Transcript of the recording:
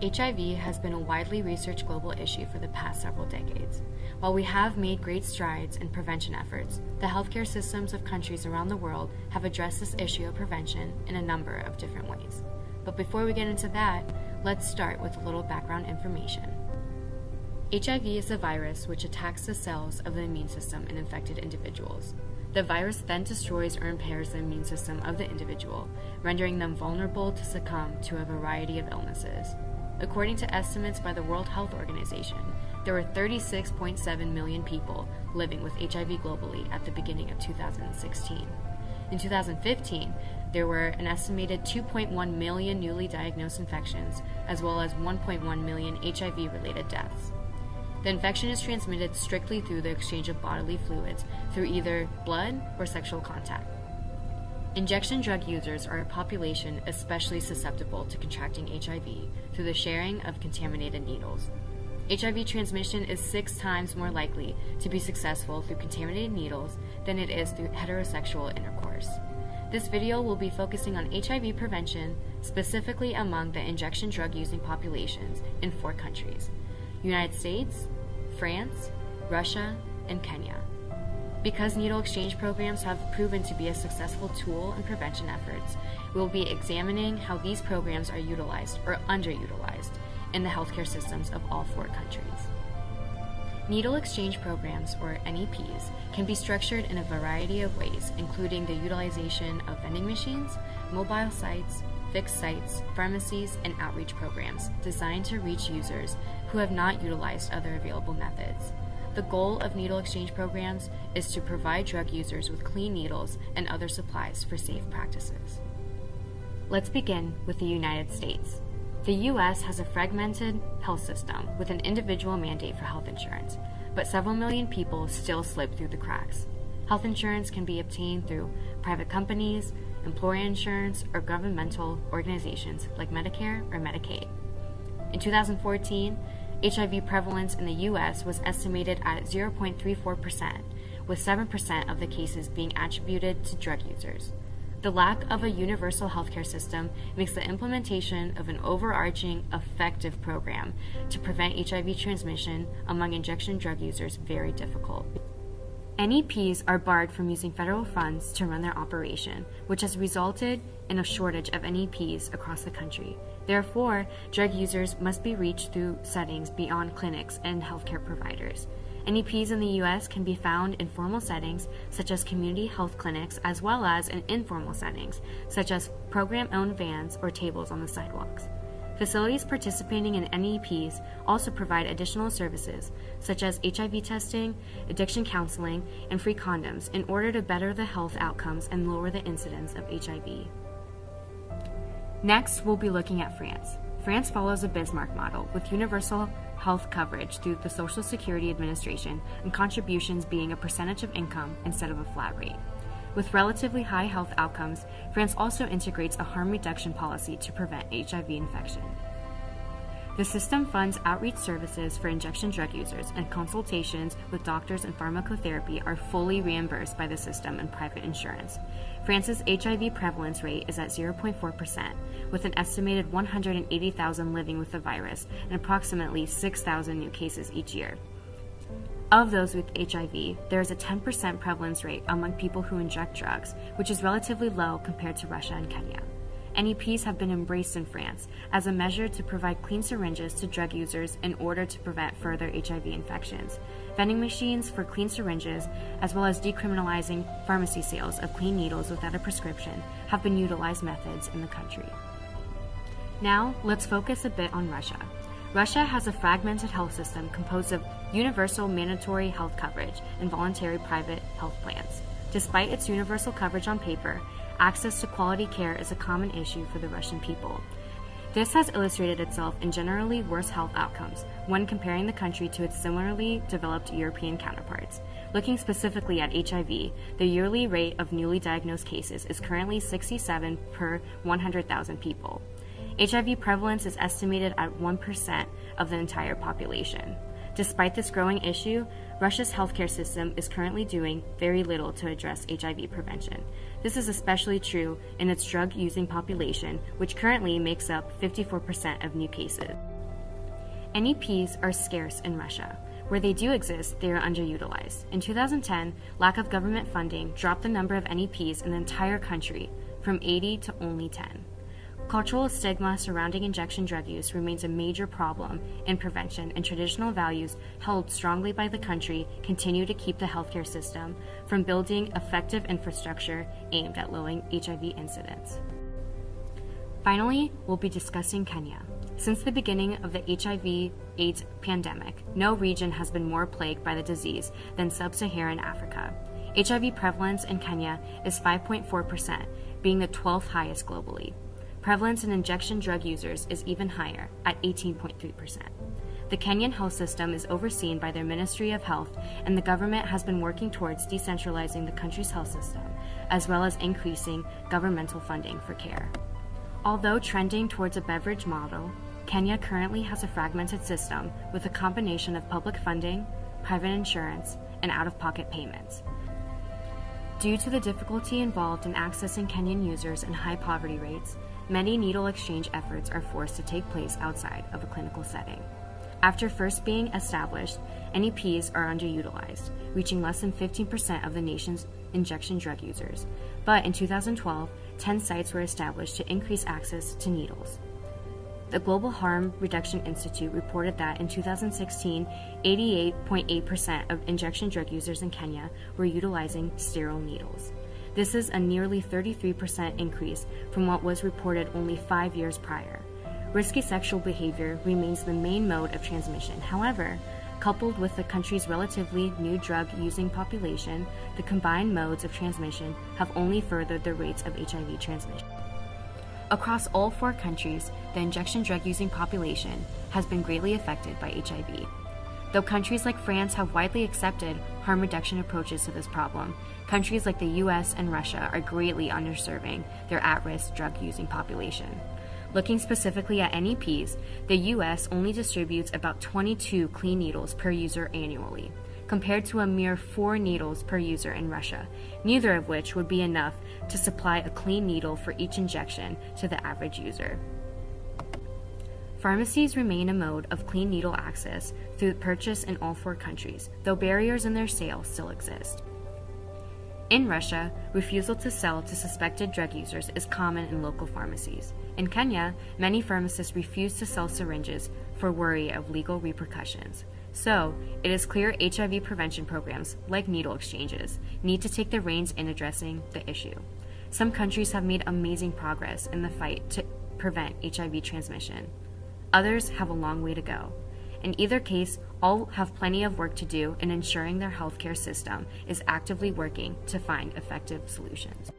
HIV has been a widely researched global issue for the past several decades. While we have made great strides in prevention efforts, the healthcare systems of countries around the world have addressed this issue of prevention in a number of different ways. But before we get into that, let's start with a little background information. HIV is a virus which attacks the cells of the immune system in infected individuals. The virus then destroys or impairs the immune system of the individual, rendering them vulnerable to succumb to a variety of illnesses. According to estimates by the World Health Organization, there were 36.7 million people living with HIV globally at the beginning of 2016. In 2015, there were an estimated 2.1 million newly diagnosed infections, as well as 1.1 million HIV-related deaths. The infection is transmitted strictly through the exchange of bodily fluids through either blood or sexual contact. Injection drug users are a population especially susceptible to contracting HIV through the sharing of contaminated needles. HIV transmission is 6 times more likely to be successful through contaminated needles than it is through heterosexual intercourse. This video will be focusing on HIV prevention, specifically among the injection drug using populations in 4 countries: United States, France, Russia, and Kenya. Because needle exchange programs have proven to be a successful tool in prevention efforts, we will be examining how these programs are utilized or underutilized in the healthcare systems of all 4 countries. Needle exchange programs, or NEPs, can be structured in a variety of ways, including the utilization of vending machines, mobile sites, fixed sites, pharmacies, and outreach programs designed to reach users who have not utilized other available methods. The goal of needle exchange programs is to provide drug users with clean needles and other supplies for safe practices. Let's begin with the United States. The U.S. has a fragmented health system with an individual mandate for health insurance, but several million people still slip through the cracks. Health insurance can be obtained through private companies, employer insurance, or governmental organizations like Medicare or Medicaid. In 2014, HIV prevalence in the U.S. was estimated at 0.34%, with 7% of the cases being attributed to drug users. The lack of a universal healthcare system makes the implementation of an overarching, effective program to prevent HIV transmission among injection drug users very difficult. NEPs are barred from using federal funds to run their operation, which has resulted in a shortage of NEPs across the country. Therefore, drug users must be reached through settings beyond clinics and healthcare providers. NEPs in the U.S. can be found in formal settings, such as community health clinics, as well as in informal settings, such as program-owned vans or tables on the sidewalks. Facilities participating in NEPs also provide additional services, such as HIV testing, addiction counseling, and free condoms in order to better the health outcomes and lower the incidence of HIV. Next, we'll be looking at France. France follows a Bismarck model, with universal health coverage through the Social Security Administration and contributions being a percentage of income instead of a flat rate. With relatively high health outcomes, France also integrates a harm reduction policy to prevent HIV infection. The system funds outreach services for injection drug users, and consultations with doctors and pharmacotherapy are fully reimbursed by the system and private insurance. France's HIV prevalence rate is at 0.4%, with an estimated 180,000 living with the virus and approximately 6,000 new cases each year. Of those with HIV, there is a 10% prevalence rate among people who inject drugs, which is relatively low compared to Russia and Kenya. NEPs have been embraced in France as a measure to provide clean syringes to drug users in order to prevent further HIV infections. Vending machines for clean syringes, as well as decriminalizing pharmacy sales of clean needles without a prescription, have been utilized methods in the country. Now, let's focus a bit on Russia. Russia has a fragmented health system composed of universal mandatory health coverage and voluntary private health plans. Despite its universal coverage on paper, access to quality care is a common issue for the Russian people. This has illustrated itself in generally worse health outcomes when comparing the country to its similarly developed European counterparts. Looking specifically at HIV, the yearly rate of newly diagnosed cases is currently 67 per 100,000 people. HIV prevalence is estimated at 1% of the entire population. Despite this growing issue, Russia's healthcare system is currently doing very little to address HIV prevention. This is especially true in its drug-using population, which currently makes up 54% of new cases. NEPs are scarce in Russia. Where they do exist, they are underutilized. In 2010, lack of government funding dropped the number of NEPs in the entire country from 80 to only 10. Cultural stigma surrounding injection drug use remains a major problem in prevention, and traditional values held strongly by the country continue to keep the healthcare system from building effective infrastructure aimed at lowering HIV incidence. Finally, we'll be discussing Kenya. Since the beginning of the HIV/AIDS pandemic, no region has been more plagued by the disease than sub-Saharan Africa. HIV prevalence in Kenya is 5.4%, being the 12th highest globally. Prevalence in injection drug users is even higher, at 18.3%. The Kenyan health system is overseen by their Ministry of Health, and the government has been working towards decentralizing the country's health system, as well as increasing governmental funding for care. Although trending towards a beverage model, Kenya currently has a fragmented system with a combination of public funding, private insurance, and out-of-pocket payments. Due to the difficulty involved in accessing Kenyan users and high poverty rates, many needle exchange efforts are forced to take place outside of a clinical setting. After first being established, NEPs are underutilized, reaching less than 15% of the nation's injection drug users. But in 2012, 10 sites were established to increase access to needles. The Global Harm Reduction Institute reported that in 2016, 88.8% of injection drug users in Kenya were utilizing sterile needles. This is a nearly 33% increase from what was reported only 5 years prior. Risky sexual behavior remains the main mode of transmission. However, coupled with the country's relatively new drug-using population, the combined modes of transmission have only furthered the rates of HIV transmission. Across all 4 countries, the injection drug-using population has been greatly affected by HIV. Though countries like France have widely accepted harm reduction approaches to this problem, countries like the US and Russia are greatly underserving their at-risk drug-using population. Looking specifically at NEPs, the US only distributes about 22 clean needles per user annually, compared to a mere 4 needles per user in Russia, neither of which would be enough to supply a clean needle for each injection to the average user. Pharmacies remain a mode of clean needle access through purchase in all 4 countries, though barriers in their sale still exist. In Russia, refusal to sell to suspected drug users is common in local pharmacies. In Kenya, many pharmacists refuse to sell syringes for worry of legal repercussions. So, it is clear HIV prevention programs, like needle exchanges, need to take the reins in addressing the issue. Some countries have made amazing progress in the fight to prevent HIV transmission. Others have a long way to go. In either case, all have plenty of work to do in ensuring their healthcare system is actively working to find effective solutions.